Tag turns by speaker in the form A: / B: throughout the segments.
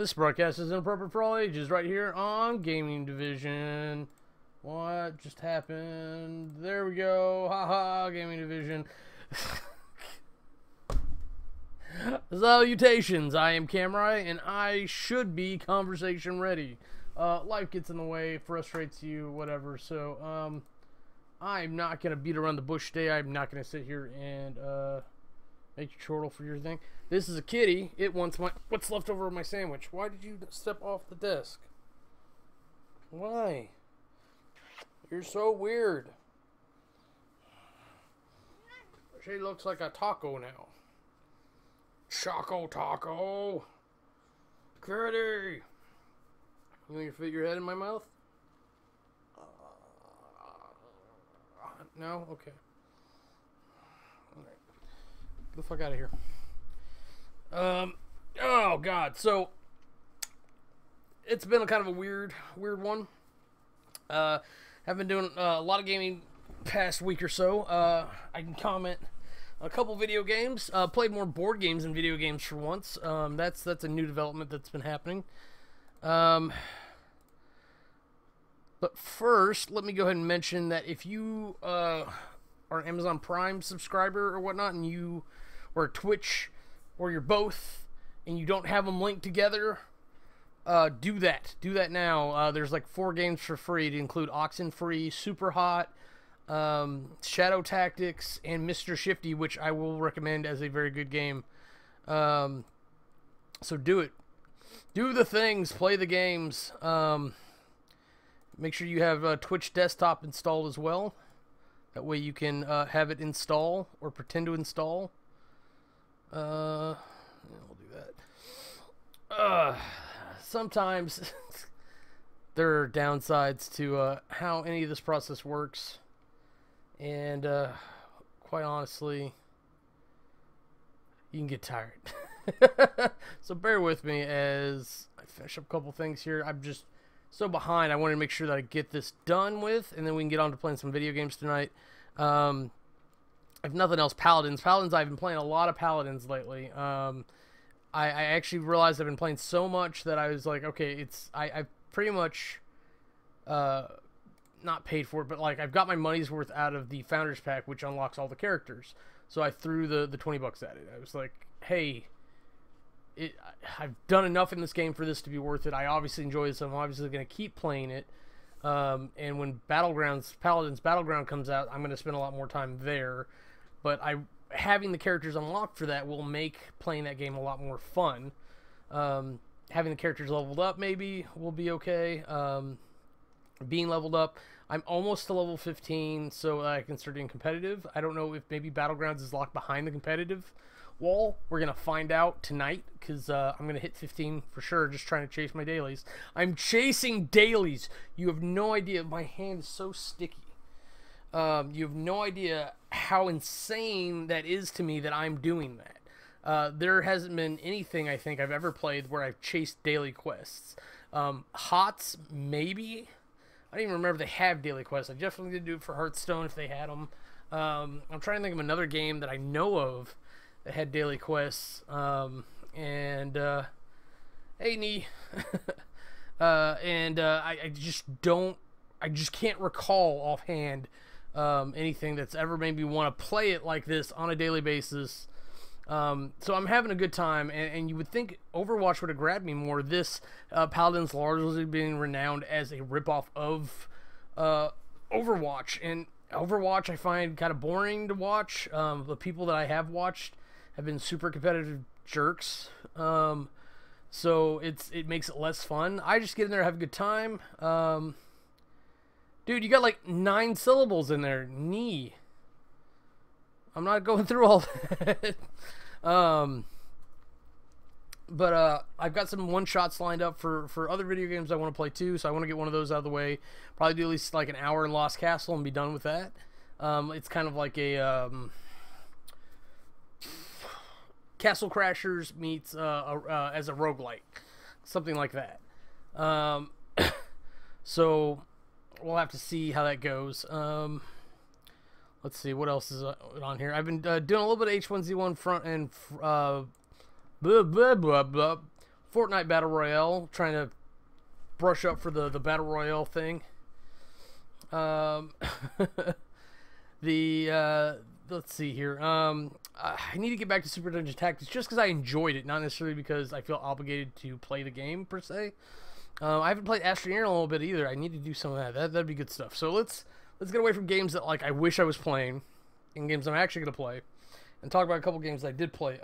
A: This broadcast is inappropriate for all ages right here on Gaming Division. What just happened? There we go. Haha, Gaming Division. Salutations, I am Kamurai, and I should be conversation ready. Life gets in the way, frustrates you, whatever, so, I'm not going to beat around the bush today. I'm not going to sit here and, make you chortle for your thing. This is a kitty. It wants what's left over of my sandwich. Why did you step off the desk? Why? You're so weird. She looks like a taco now. Choco taco. Kitty. You want to fit your head in my mouth? No? Okay. Alright. Get the fuck out of here. Oh god. So it's been a kind of a weird one. I've been doing a lot of gaming past week or so. I can comment a couple video games. Played more board games than video games for once. That's a new development that's been happening. But first, let me go ahead and mention that if you are an Amazon Prime subscriber or whatnot, and you or Twitch, or you're both, and you don't have them linked together, do that. Do that now. There's like 4 games for free to include Oxenfree, Super Hot, Shadow Tactics, and Mr. Shifty, which I will recommend as a very good game. So do it. Do the things. Play the games. Make sure you have Twitch desktop installed as well. That way you can have it install or pretend to install. Yeah, we'll do that. Sometimes there are downsides to how any of this process works. And quite honestly, you can get tired. So bear with me as I finish up a couple things here. I'm just so behind. I wanted to make sure that I get this done with, and then we can get on to playing some video games tonight. If nothing else, Paladins. I've been playing a lot of Paladins lately. I actually realized I've been playing so much that I was like, okay, I've pretty much not paid for it, but like I've got my money's worth out of the Founders Pack, which unlocks all the characters. So I threw the $20 at it. I was like, hey, I've done enough in this game for this to be worth it. I obviously enjoy this. I'm obviously going to keep playing it. And when Paladins Battleground comes out, I'm going to spend a lot more time there. But having the characters unlocked for that will make playing that game a lot more fun. Having the characters leveled up maybe will be okay. Being leveled up, I'm almost to level 15, so I can start doing competitive. I don't know if maybe Battlegrounds is locked behind the competitive wall. We're going to find out tonight, because I'm going to hit 15 for sure, just trying to chase my dailies. I'm chasing dailies! You have no idea. My hand is so sticky. You have no idea how insane that is to me that I'm doing that. There hasn't been anything I think I've ever played where I've chased daily quests. HOTS, maybe? I don't even remember if they have daily quests. I definitely did do it for Hearthstone if they had them. I'm trying to think of another game that I know of that had daily quests. Hey, knee. I just can't recall offhand anything that's ever made me want to play it like this on a daily basis. So I'm having a good time, and you would think Overwatch would have grabbed me more. This Paladins largely being renowned as a ripoff of Overwatch, and Overwatch I find kind of boring to watch. The people that I have watched have been super competitive jerks, so it makes it less fun. I just get in there and have a good time. Dude, you got like 9 syllables in there. Knee. I'm not going through all that. But I've got some one-shots lined up for other video games I want to play too, so I want to get one of those out of the way. Probably do at least like an hour in Lost Castle and be done with that. It's kind of like a Castle Crashers meets as a roguelike. Something like that. So we'll have to see how that goes. Let's see, what else is on here? I've been doing a little bit of H1Z1 front end Fortnite Battle Royale, trying to brush up for the Battle Royale thing. Let's see here. I need to get back to Super Dungeon Tactics just because I enjoyed it, not necessarily because I feel obligated to play the game per se. I haven't played Astroneer in a little bit either. I need to do some of that. That'd be good stuff. So let's get away from games that like I wish I was playing, and games I'm actually gonna play, and talk about a couple games I did play.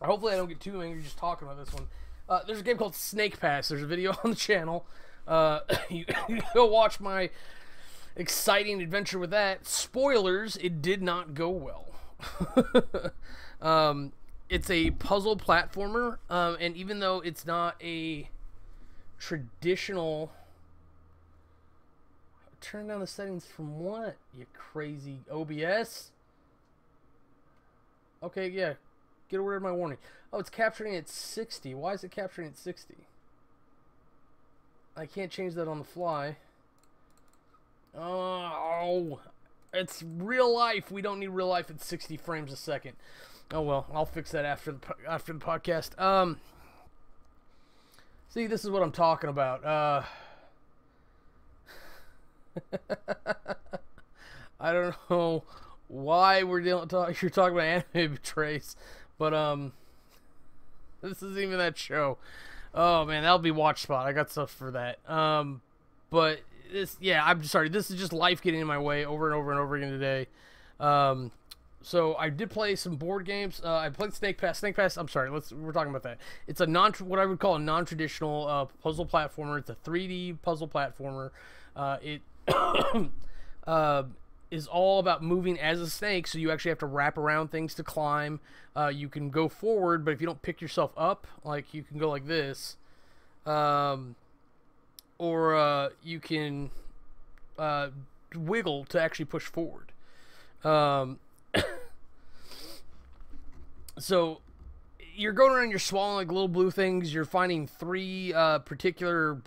A: Hopefully I don't get too angry just talking about this one. There's a game called Snake Pass. There's a video on the channel. You go watch my exciting adventure with that. Spoilers, it did not go well. It's a puzzle platformer, and even though it's not a traditional... Turn down the settings from what, you crazy OBS? Okay, yeah. Get rid of my warning. Oh, it's capturing at 60. Why is it capturing at 60? I can't change that on the fly. Oh, it's real life. We don't need real life at 60 frames a second. Oh well, I'll fix that after the podcast. See, this is what I'm talking about. I don't know why you're talking about anime betrays, but this isn't even that show. Oh man, that'll be Watch Spot. I got stuff for that. But this, yeah, I'm sorry. This is just life getting in my way over and over and over again today. So I did play some board games. I played Snake Pass. Snake Pass. I'm sorry. We're talking about that. It's a what I would call a non-traditional puzzle platformer. It's a 3D puzzle platformer. It is all about moving as a snake, so you actually have to wrap around things to climb. You can go forward, but if you don't pick yourself up, like you can go like this, or you can wiggle to actually push forward. So you're going around, you're swallowing like little blue things. You're finding 3 particular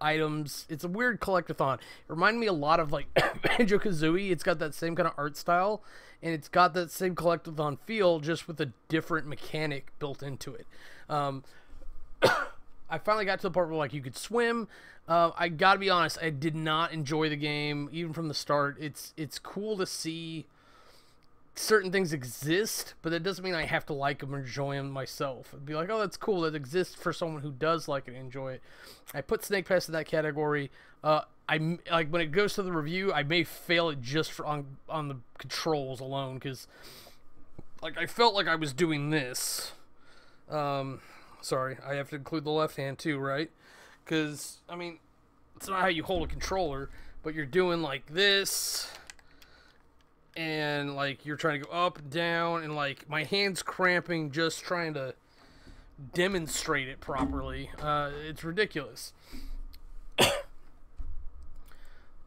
A: items. It's a weird collectathon. It reminded me a lot of like Banjo-Kazooie. It's got that same kind of art style, and it's got that same collectathon feel, just with a different mechanic built into it. I finally got to the part where like you could swim. I gotta be honest, I did not enjoy the game even from the start. It's cool to see certain things exist, but that doesn't mean I have to like them or enjoy them myself. It'd be like, oh, that's cool, that exists for someone who does like it and enjoy it. I put Snake Pass in that category. I like when it goes to the review, I may fail it just on the controls alone, because like I felt like I was doing this. Sorry, I have to include the left hand too, right? Because I mean, it's not how you hold a controller, but you're doing like this. And like you're trying to go up and down, and like my hand's cramping just trying to demonstrate it properly. It's ridiculous.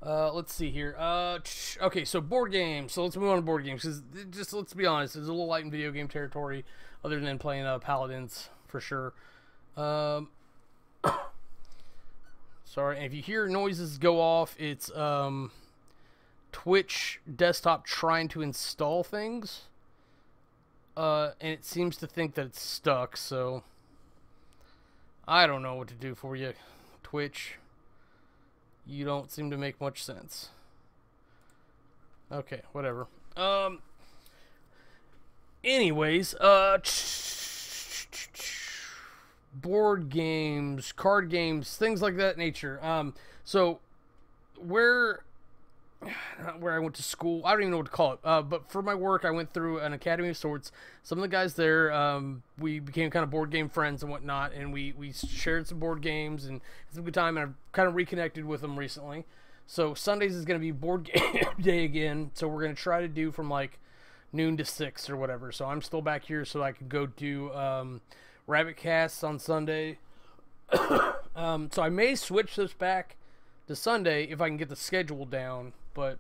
A: Let's see here. Okay, so board games. So let's move on to board games, because just let's be honest, it's a little light in video game territory, other than playing Paladins for sure. Sorry, and if you hear noises go off, it's Twitch desktop trying to install things, and it seems to think that it's stuck, so I don't know what to do for you, Twitch. You don't seem to make much sense. Okay, whatever. Anyways, board games, card games, things like that nature. So where I went to school, I don't even know what to call it, but for my work I went through an academy of sorts. Some of the guys there, we became kind of board game friends and whatnot, and we shared some board games and had some good time, and I've kind of reconnected with them recently. So Sundays is going to be board game day again, so we're going to try to do from like noon to 6 or whatever. So I'm still back here so I can go do rabbit casts on Sunday. So I may switch this back to Sunday if I can get the schedule down, but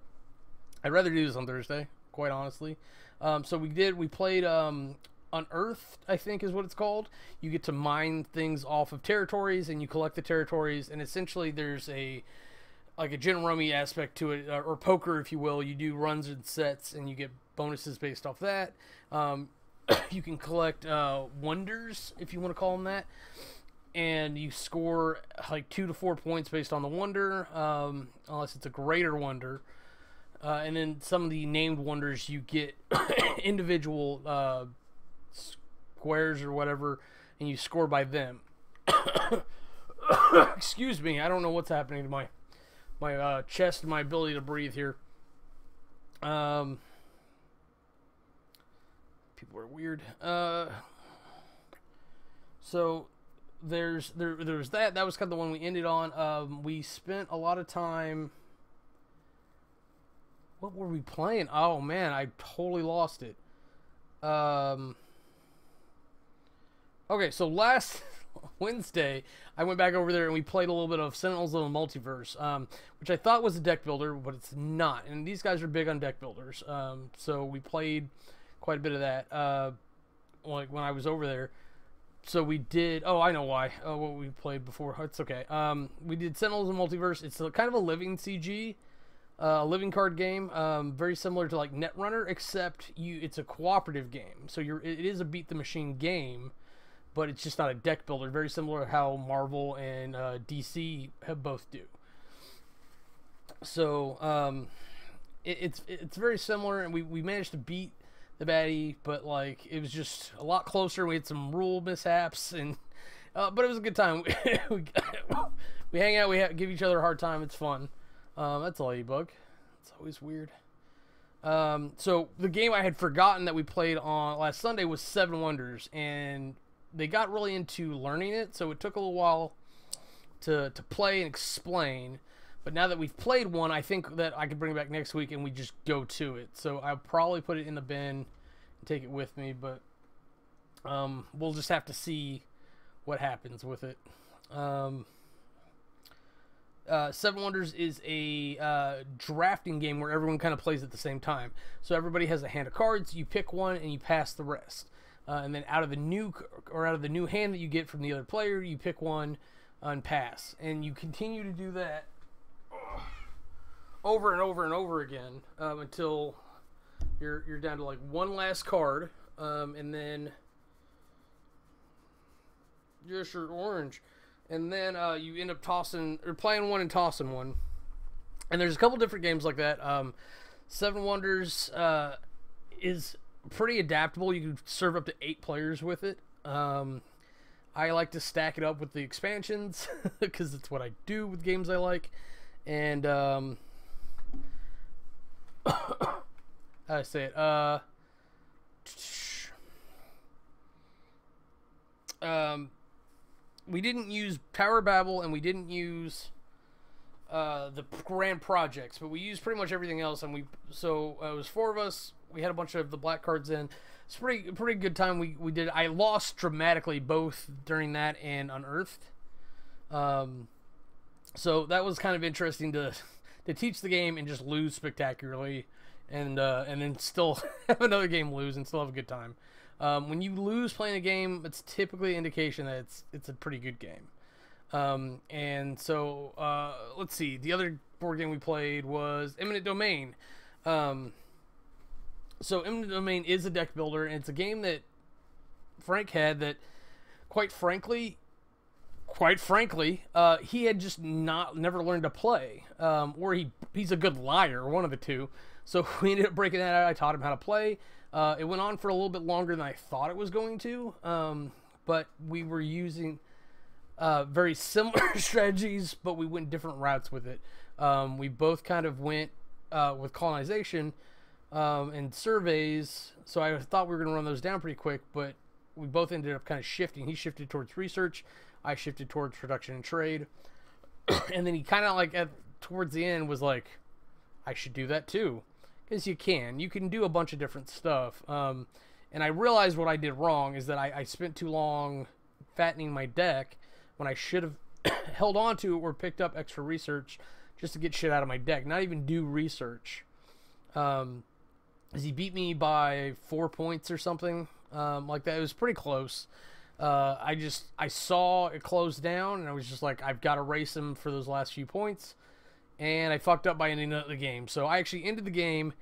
A: I'd rather do this on Thursday, quite honestly. So we played Unearthed, I think is what it's called. You get to mine things off of territories, and you collect the territories, and essentially there's a gin rummy aspect to it, or poker if you will. You do runs and sets, and you get bonuses based off that. you can collect wonders, if you want to call them that, and you score like 2 to 4 points based on the wonder, unless it's a greater wonder. And then some of the named wonders, you get individual squares or whatever, and you score by them. Excuse me, I don't know what's happening to my chest and my ability to breathe here. People are weird. So there's that. That was kind of the one we ended on. We spent a lot of time. What were we playing? Oh man, I totally lost it. Okay, so last Wednesday, I went back over there and we played a little bit of Sentinels of the Multiverse, which I thought was a deck builder, but it's not. And these guys are big on deck builders, so we played quite a bit of that, like when I was over there. So we did. Oh, I know why. What we played before. It's okay. We did Sentinels of the Multiverse. It's kind of a living CG. A living card game, very similar to like Netrunner, except it's a cooperative game. So it is a beat the machine game, but it's just not a deck builder. Very similar to how Marvel and DC both do. So it's very similar, and we managed to beat the baddie, but like it was just a lot closer. We had some rule mishaps, and but it was a good time. we hang out, give each other a hard time. It's fun. That's all, E-Bug. It's always weird. So the game I had forgotten that we played on last Sunday was Seven Wonders, and they got really into learning it, so it took a little while to play and explain. But now that we've played one, I think that I could bring it back next week and we just go to it. So I'll probably put it in the bin and take it with me, but we'll just have to see what happens with it. Seven Wonders is a drafting game where everyone kind of plays at the same time. So everybody has a hand of cards. You pick one and you pass the rest. And then out of the new hand that you get from the other player, you pick one and pass. And you continue to do that over and over and over again until you're down to like one last card, and then yes, you're orange. And then you end up playing one and tossing one. And there's a couple different games like that. Seven Wonders is pretty adaptable. You can serve up to 8 players with it. I like to stack it up with the expansions because it's what I do with games I like. And how do I say it? We didn't use Tower Babel, and we didn't use the Grand Projects, but we used pretty much everything else. And so it was 4 of us. We had a bunch of the black cards in. It's a pretty good time we did. I lost dramatically both during that and Unearthed. So that was kind of interesting to teach the game and just lose spectacularly, and then still have another game lose and still have a good time. When you lose playing a game, it's typically an indication that it's a pretty good game. And so let's see. The other board game we played was Eminent Domain. So Eminent Domain is a deck builder, and it's a game that Frank had that, quite frankly, he had just never learned to play, or he's a good liar, one of the two. So we ended up breaking that out. I taught him how to play. It went on for a little bit longer than I thought it was going to, but we were using very similar strategies, but we went different routes with it. We both kind of went with colonization and surveys, so I thought we were going to run those down pretty quick, but we both ended up kind of shifting. He shifted towards research. I shifted towards production and trade. And then he kind of like towards the end was like, I should do that too. Because you can do a bunch of different stuff. And I realized what I did wrong is that I spent too long fattening my deck when I should have held on to it or picked up extra research just to get shit out of my deck. Not even do research. As he beat me by 4 points or something like that. It was pretty close. I saw it close down, and I was just like, I've got to race him for those last few points, and I fucked up by ending the game. So I actually ended the game,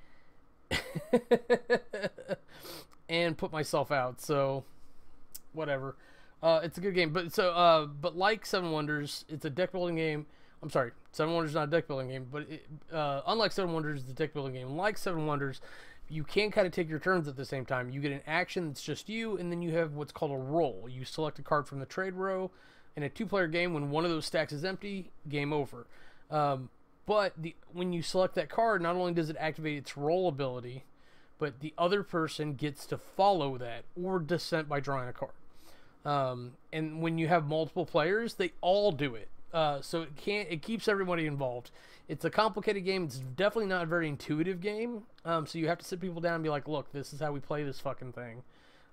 A: and put myself out. So whatever. It's a good game, but like Seven Wonders, it's a deck building game. I'm sorry, Seven Wonders is not a deck building game, but unlike Seven Wonders, it's a deck building game. Like Seven Wonders, you can kind of take your turns at the same time. You get an action that's just you, and then you have what's called a roll. You select a card from the trade row. In a 2-player game, when one of those stacks is empty, game over. But when you select that card, not only does it activate its roll ability, but the other person gets to follow that or descent by drawing a card. And when you have multiple players, they all do it. So it keeps everybody involved. It's a complicated game. It's definitely not a very intuitive game. So you have to sit people down and be like, look, this is how we play this fucking thing.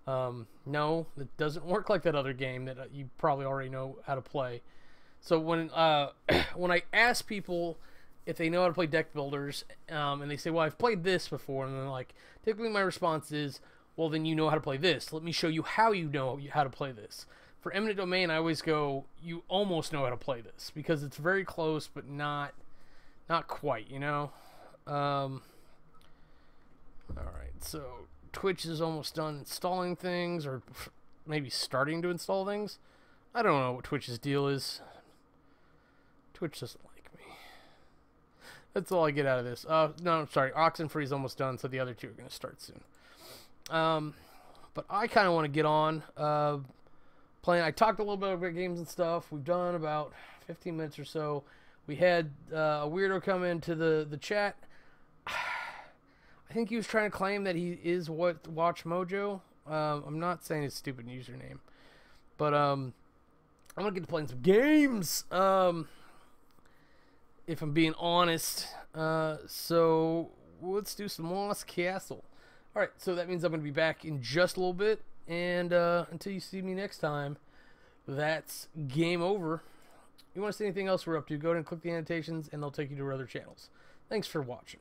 A: No, it doesn't work like that other game that you probably already know how to play. So when I ask people if they know how to play deck builders, and they say, well, I've played this before, and then like, typically my response is, well, then you know how to play this. Let me show you how you know how to play this. For Eminent Domain, I always go, you almost know how to play this, because it's very close, but not quite, you know? Alright, so Twitch is almost done installing things, or maybe starting to install things. I don't know what Twitch's deal is. Twitch doesn't like me. That's all I get out of this. No, I'm sorry. Oxenfree is almost done, so the other two are going to start soon. But I kind of want to get on playing. I talked a little bit about games and stuff. We've done about 15 minutes or so. We had a weirdo come into the chat. I think he was trying to claim that he is Watch Mojo. I'm not saying his stupid username, but I'm gonna get to playing some games. If I'm being honest, so let's do some Lost Castle. All right, so that means I'm gonna be back in just a little bit, and until you see me next time, that's game over. If you want to see anything else we're up to, go ahead and click the annotations, and they'll take you to our other channels. Thanks for watching.